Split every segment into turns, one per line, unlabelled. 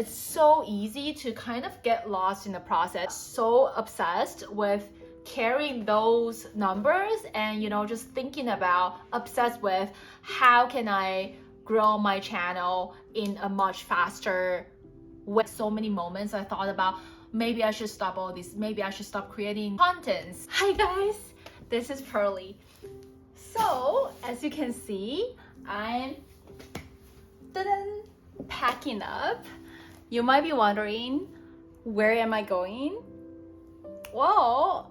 It's so easy to kind of get lost in the process, so obsessed with carrying those numbers and just thinking about, obsessed with how can I grow my channel in a much faster way. So many moments I thought about, maybe I should stop all this, maybe I should stop creating contents. Hi guys, this is Pearly. So as you can see, I'm packing up. You might be wondering, where am I going? Well,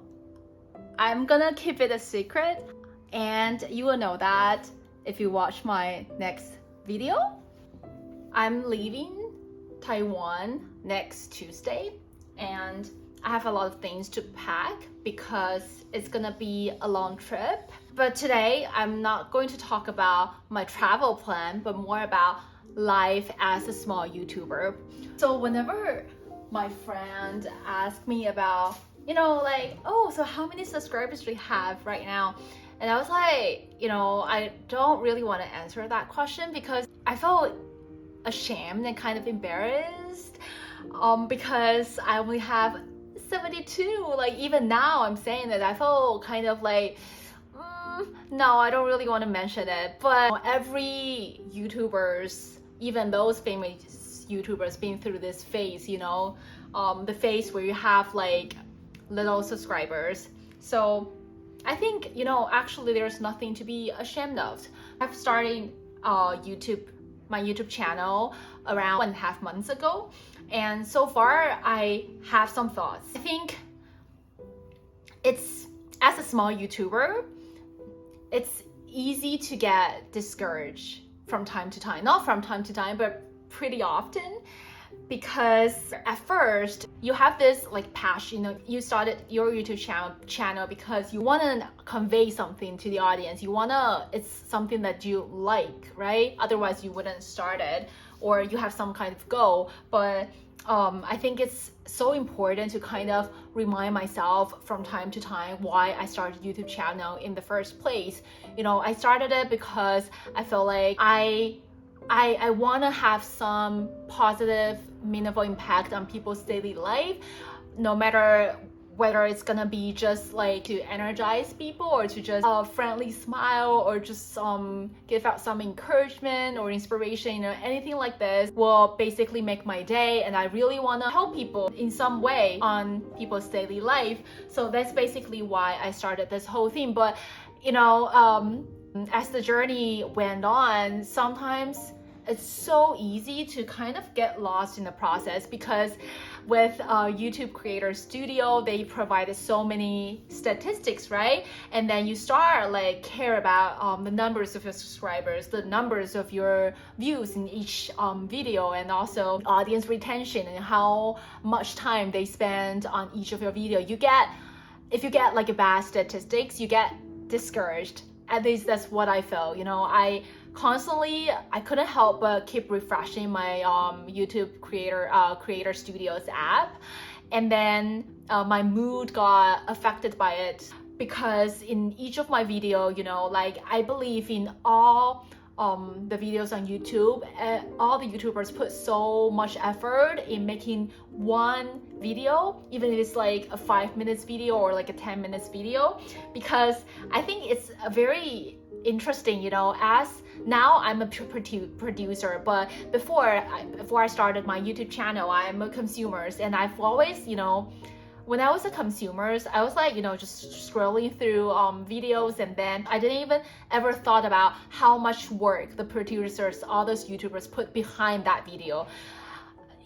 I'm gonna keep it a secret, and you will know that if you watch my next video. I'm leaving Taiwan next Tuesday, and I have a lot of things to pack because it's gonna be a long trip. But today, I'm not going to talk about my travel plan, but more about life as a small YouTuber. So whenever my friend asked me about, oh, so how many subscribers do you have right now? And I was like, I don't really want to answer that question because I felt ashamed and kind of embarrassed because I only have 72. Like even now I'm saying that I felt kind of like, no, I don't really want to mention it. But every YouTubers, even those famous YouTubers, been through this phase, the phase where you have like little subscribers. So I think, actually there's nothing to be ashamed of. I've started my YouTube channel around 1.5 months ago. And so far I have some thoughts. I think it's, as a small YouTuber, it's easy to get discouraged from time to time. Not from time to time, but pretty often. Because at first you have this like passion, you started your YouTube channel because you want to convey something to the audience. It's something that you like, right? Otherwise you wouldn't start it, or you have some kind of goal. But I think it's so important to kind of remind myself from time to time why I started YouTube channel in the first place. I started it because I feel like I want to have some positive, meaningful impact on people's daily life, no matter whether it's gonna be just like to energize people or to just a friendly smile or just give out some encouragement or inspiration, anything like this will basically make my day. And I really want to help people in some way on people's daily life. So that's basically why I started this whole thing. But as the journey went on, sometimes it's so easy to kind of get lost in the process because with YouTube Creator Studio, they provided so many statistics, right? And then you start like care about the numbers of your subscribers, the numbers of your views in each video, and also audience retention and how much time they spend on each of your video. If you get like a bad statistics, you get discouraged. At least that's what I felt. I couldn't help but keep refreshing my YouTube Creator Studios app, and then my mood got affected by it because in each of my video, I believe in all the videos on YouTube, all the YouTubers put so much effort in making one video, even if it's like a 5 minutes video or like a 10 minutes video, because I think it's a very interesting, as now I'm a producer, but before I started my YouTube channel, I'm a consumer, and I've always, when I was a consumer, I was like, just scrolling through videos, and then I didn't even ever thought about how much work the producers, all those YouTubers put behind that video.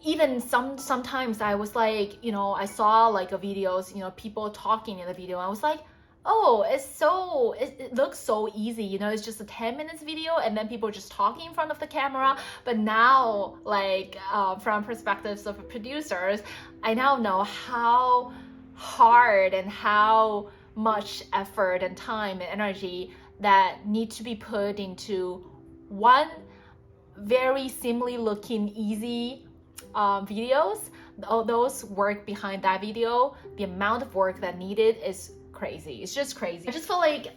Even sometimes I was like, I saw like a videos, people talking in the video. I was like, oh, it looks so easy, it's just a 10 minutes video and then people just talking in front of the camera. But now, like from perspectives of producers, I now know how hard and how much effort and time and energy that need to be put into one very simply looking easy videos. All those work behind that video, the amount of work that needed is crazy. It's just crazy. I just feel like,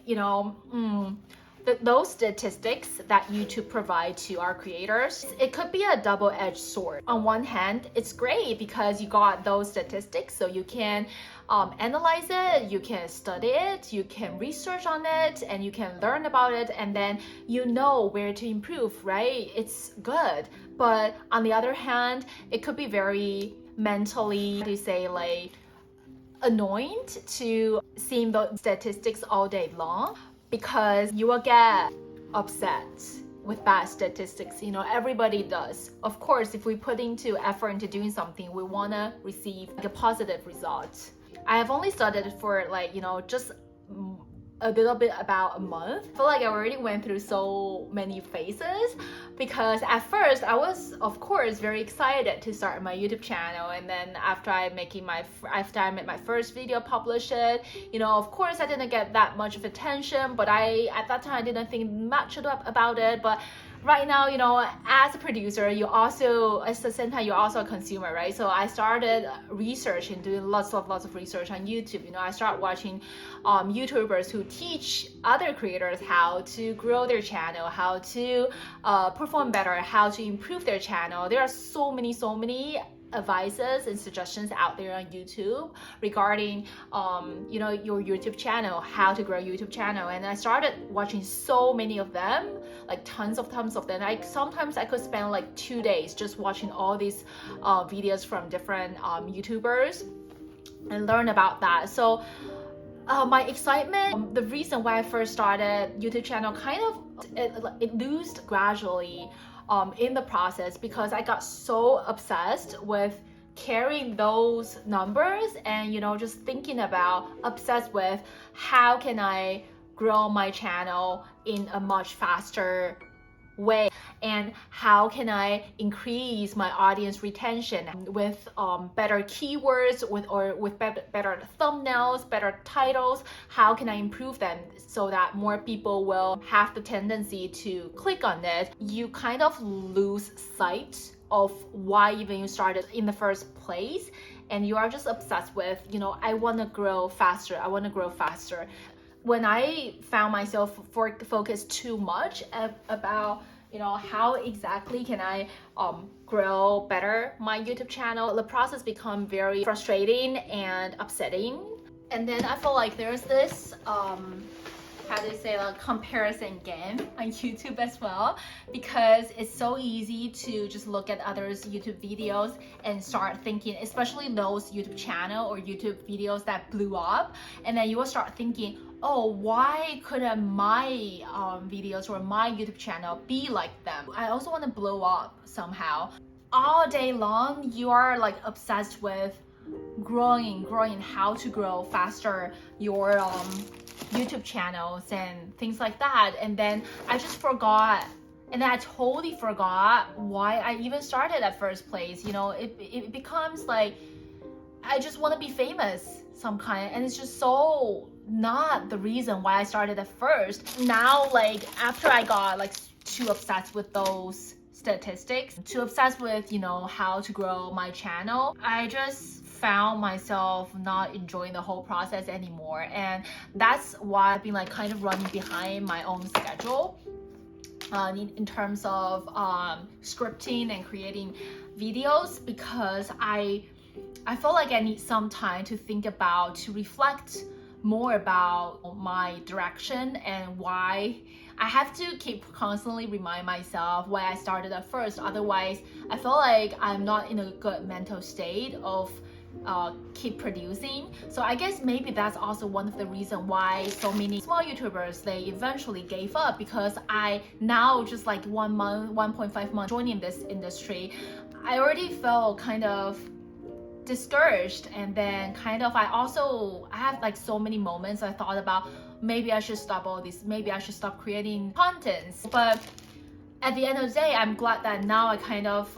those statistics that YouTube provide to our creators, it could be a double-edged sword. On one hand, it's great because you got those statistics, so you can analyze it, you can study it, you can research on it, and you can learn about it, and then you know where to improve, right? It's good. But on the other hand, it could be very mentally, how do you say, like, annoying to seeing the statistics all day long, because you will get upset with bad statistics. You know, everybody does. Of course, if we put into effort into doing something, we want to receive like a positive result. I have only studied for like, you know, just a little bit about a month. I feel like I already went through so many phases, because at first I was, of course, very excited to start my YouTube channel, and then after I made my first video, publish it, you know, of course I didn't get that much of attention, but at that time I didn't think much about it. But right now, you know, as a producer, you also, at the same time, you're also a consumer, right? So I started researching, doing lots of research on YouTube. You know, I started watching YouTubers who teach other creators how to grow their channel, how to perform better, how to improve their channel. There are so many advices and suggestions out there on YouTube regarding you know, your YouTube channel, how to grow YouTube channel. And I started watching so many of them, like tons of them. Sometimes I could spend like 2 days just watching all these videos from different YouTubers and learn about that. So my excitement, the reason why I first started YouTube channel, kind of it loosed gradually in the process, because I got so obsessed with carrying those numbers, and you know, just thinking about, obsessed with how can I grow my channel in a much faster way, and how can I increase my audience retention with better keywords, with better thumbnails, better titles. How can I improve them so that more people will have the tendency to click on it? You kind of lose sight of why even you started in the first place, and you are just obsessed with, you know, I want to grow faster. When I found myself focused too much about, you know, how exactly can I grow better my YouTube channel, the process become very frustrating and upsetting. And then I feel like there's this how do you say, like, comparison game on YouTube as well, because it's so easy to just look at others' YouTube videos and start thinking, especially those YouTube channel or YouTube videos that blew up, and then you will start thinking, oh, why couldn't my videos or my YouTube channel be like them? I also want to blow up somehow. All day long, you are like obsessed with growing, how to grow faster your YouTube channels and things like that. And then I just forgot, and then I totally forgot why I even started at first place. You know, it becomes like I just want to be famous some kind, and it's just so not the reason why I started at first. Now, like, after I got like too obsessed with those statistics, too obsessed with, you know, how to grow my channel, I just found myself not enjoying the whole process anymore. And that's why I've been like kind of running behind my own schedule in terms of scripting and creating videos, because I feel like I need some time to think about, to reflect more about my direction and why. I have to keep constantly remind myself why I started at first. Otherwise, I feel like I'm not in a good mental state of keep producing. So I guess maybe that's also one of the reasons why so many small YouTubers, they eventually gave up, because I now, just like 1 month, 1.5 months joining this industry, I already felt kind of discouraged. And then kind of I have like so many moments I thought about, maybe I should stop all this, maybe I should stop creating contents. But at the end of the day, I'm glad that now I kind of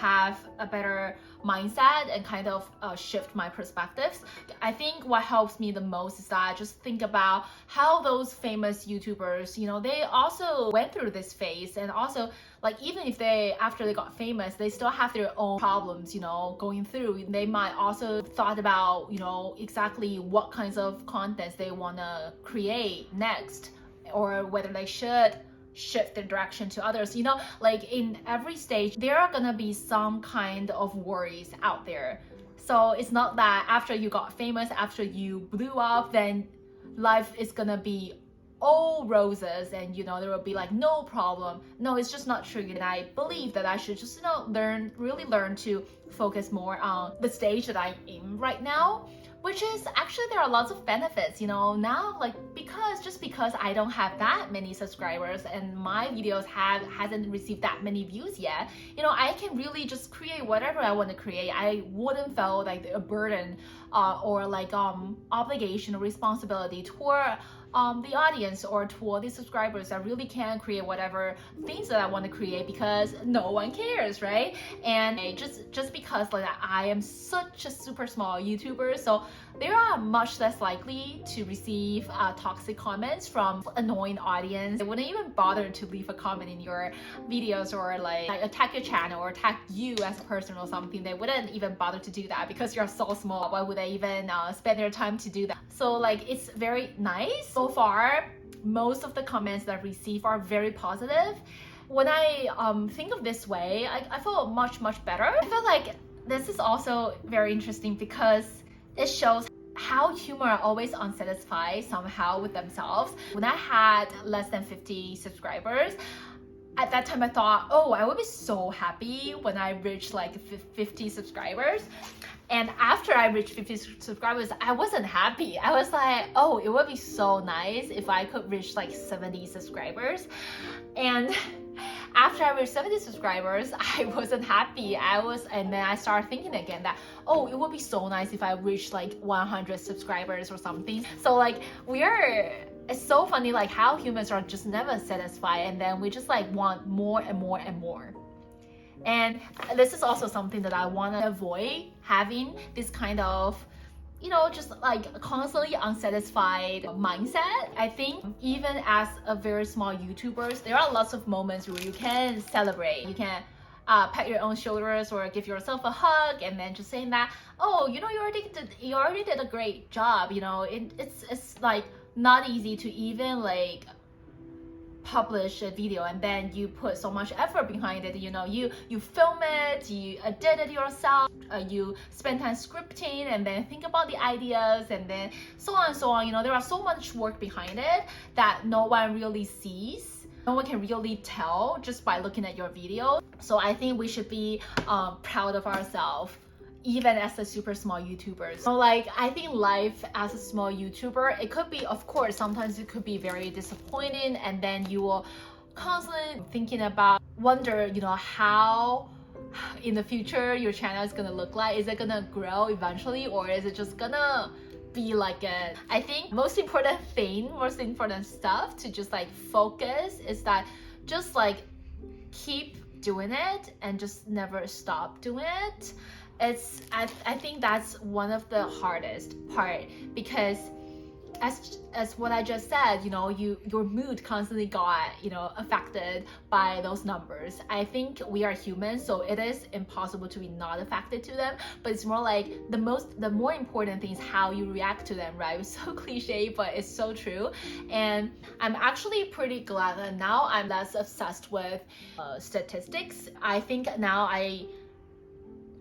have a better mindset and kind of shift my perspectives. I think what helps me the most is that I just think about how those famous YouTubers, you know, they also went through this phase, and also like even if after they got famous, they still have their own problems, you know, going through. They might also thought about, you know, exactly what kinds of contents they want to create next. or whether they should shift their direction to others. You know, like in every stage, there are gonna be some kind of worries out there. So it's not that after you got famous, after you blew up, then life is gonna be all roses and you know there will be like no problem. No, it's just not true. And I believe that I should just, you know, really learn to focus more on the stage that I'm in right now, which is actually there are lots of benefits, you know, now, like because I don't have that many subscribers and my videos hasn't received that many views yet, you know, I can really just create whatever I want to create. I wouldn't feel like a burden or like obligation or responsibility toward the audience or toward the subscribers. I really can create whatever things that I want to create because no one cares, right? And just because like I am such a super small YouTuber, so they are much less likely to receive toxic comments from annoying audience. They wouldn't even bother to leave a comment in your videos or like attack your channel or attack you as a person or something. They wouldn't even bother to do that because you're so small. Why would they even spend their time to do that? So like it's very nice. So far, most of the comments that I receive are very positive. When I think of this way, I feel much better. I feel like this is also very interesting because it shows how humans are always unsatisfied somehow with themselves. When I had less than 50 subscribers, at that time I thought, oh, I would be so happy when I reach like 50 subscribers. And after I reached 50 subscribers, I wasn't happy. I was like, oh, it would be so nice if I could reach like 70 subscribers. And after I reached 70 subscribers, I wasn't happy. And then I started thinking again that, oh, it would be so nice if I reached like 100 subscribers or something. So like it's so funny like how humans are just never satisfied, and then we just like want more and more and more. And this is also something that I want to avoid, having this kind of, you know, just like constantly unsatisfied mindset. I think even as a very small YouTubers, there are lots of moments where you can celebrate. You can pat your own shoulders or give yourself a hug, and then just saying that, oh, you know, you already did a great job. You know, it's like not easy to even like publish a video and then you put so much effort behind it. You know, you film it, you edit it yourself, you spend time scripting and then think about the ideas and then so on and so on. You know, there are so much work behind it that no one really sees. No one can really tell just by looking at your video. So I think we should be proud of ourselves, even as a super small YouTuber. So like, I think life as a small YouTuber, it could be, of course, sometimes it could be very disappointing, and then you will constantly wonder, you know, how in the future your channel is gonna look like. Is it gonna grow eventually, or is it just gonna be like it? I think most important stuff to just like focus is that just like keep doing it and just never stop doing it. I think that's one of the hardest part, because as what I just said, you know, your mood constantly got, you know, affected by those numbers. I think we are humans, so it is impossible to be not affected to them, but it's more like the more important thing is how you react to them, right? It's so cliche, but it's so true. And I'm actually pretty glad that now I'm less obsessed with statistics. I think now I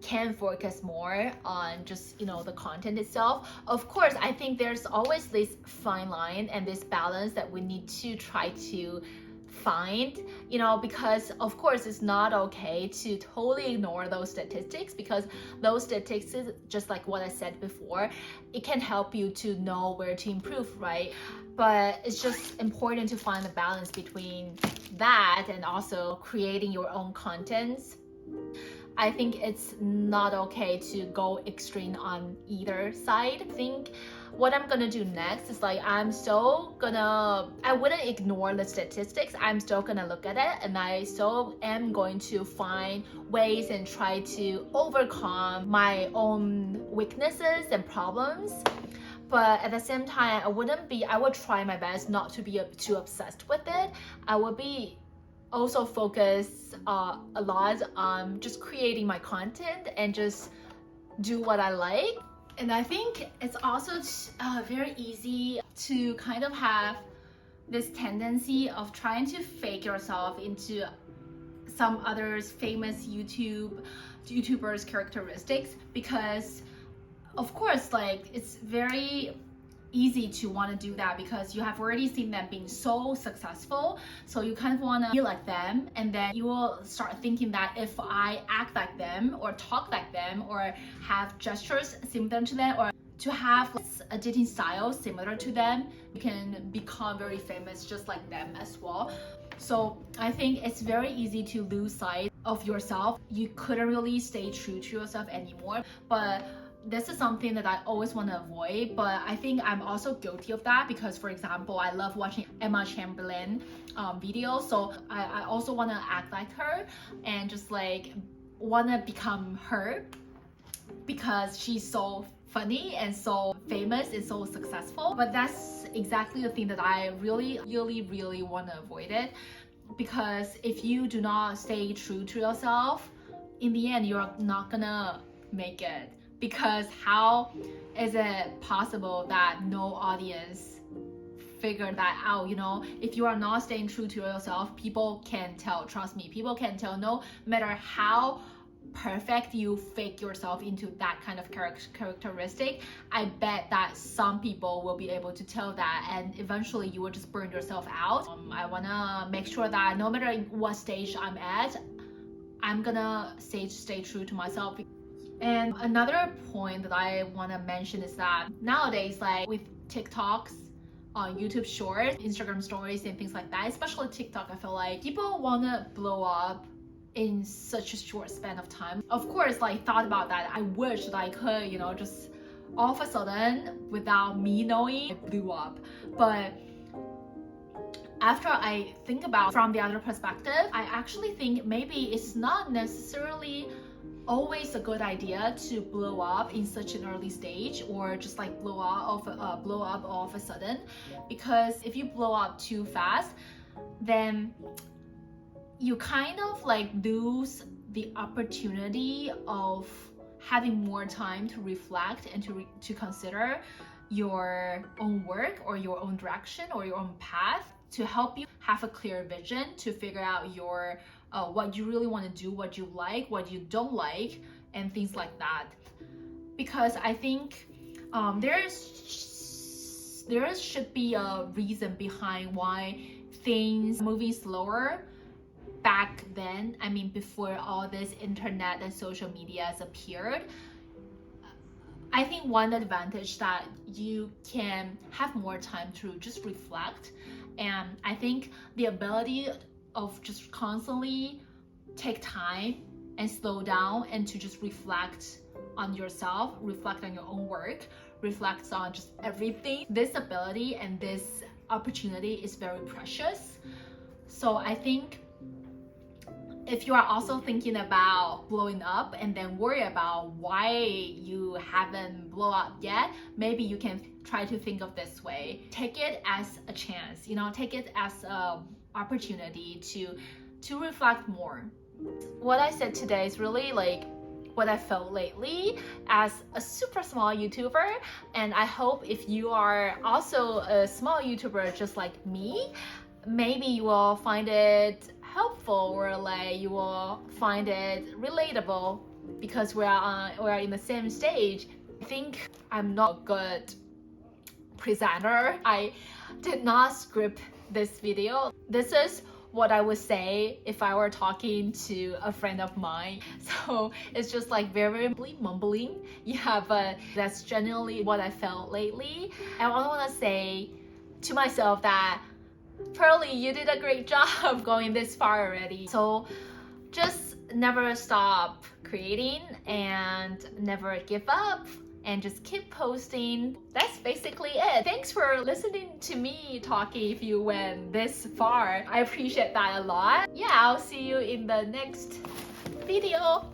can focus more on just, you know, the content itself. Of course, I think there's always this fine line and this balance that we need to try to find, you know, because of course it's not okay to totally ignore those statistics, because those statistics, just like what I said before, it can help you to know where to improve, right? But it's just important to find the balance between that and also creating your own contents. I think it's not okay to go extreme on either side. I think what I'm gonna do next is like, I wouldn't ignore the statistics. I'm still gonna look at it, and I still am going to find ways and try to overcome my own weaknesses and problems. But at the same time, I would try my best not to be too obsessed with it. I would be also focus a lot on just creating my content and just do what I like. And I think it's also very easy to kind of have this tendency of trying to fake yourself into some others famous YouTubers characteristics, because of course like it's very easy to want to do that because you have already seen them being so successful, so you kind of want to be like them, and then you will start thinking that if I act like them or talk like them or have gestures similar to them or to have a dating style similar to them, you can become very famous just like them as well. So I think it's very easy to lose sight of yourself. You couldn't really stay true to yourself anymore, but this is something that I always want to avoid. But I think I'm also guilty of that because, for example, I love watching Emma Chamberlain videos, so I also want to act like her and just like want to become her because she's so funny and so famous and so successful. But that's exactly the thing that I really want to avoid it, because if you do not stay true to yourself, in the end you're not gonna make it. Because how is it possible that no audience figured that out? You know, if you are not staying true to yourself, people can tell. Trust me, people can tell. No matter how perfect you fake yourself into that kind of characteristic, I bet that some people will be able to tell that, and eventually you will just burn yourself out. I want to make sure that no matter what stage I'm at, I'm gonna stay true to myself. And another point that I want to mention is that nowadays, like with TikToks, YouTube Shorts, Instagram stories, and things like that, especially TikTok, I feel like people want to blow up in such a short span of time. Of course, like thought about that, I wish that I could, you know, just all of a sudden, without me knowing, it blew up. But after I think about from the other perspective, I actually think maybe it's not necessarily always a good idea to blow up in such an early stage, or just like blow up all of a sudden, because if you blow up too fast, then you kind of like lose the opportunity of having more time to reflect and to consider your own work or your own direction or your own path, to help you have a clear vision, to figure out your what you really want to do, what you like, what you don't like, and things like that. Because I think there should be a reason behind why things moving slower back then. I mean, before all this internet and social media has appeared. I think one advantage that you can have more time to just reflect, and I think the ability of just constantly take time and slow down and to just reflect on yourself, reflect on your own work, reflect on just everything. This ability and this opportunity is very precious. So I think if you are also thinking about blowing up and then worry about why you haven't blown up yet, maybe you can try to think of this way. Take it as a chance, you know, take it as a opportunity to reflect more. What I said today is really like what I felt lately as a super small YouTuber, and I hope if you are also a small YouTuber just like me, maybe you will find it helpful, or like you will find it relatable, because we're in the same stage. I think I'm not a good presenter. I did not script this video. This is what I would say if I were talking to a friend of mine. So it's just like very mumbling. Yeah, but that's generally what I felt lately. I also want to say to myself that Pearly, you did a great job going this far already. So just never stop creating and never give up, and just keep posting. That's basically it. Thanks for listening to me talking if you went this far. I appreciate that a lot. Yeah, I'll see you in the next video.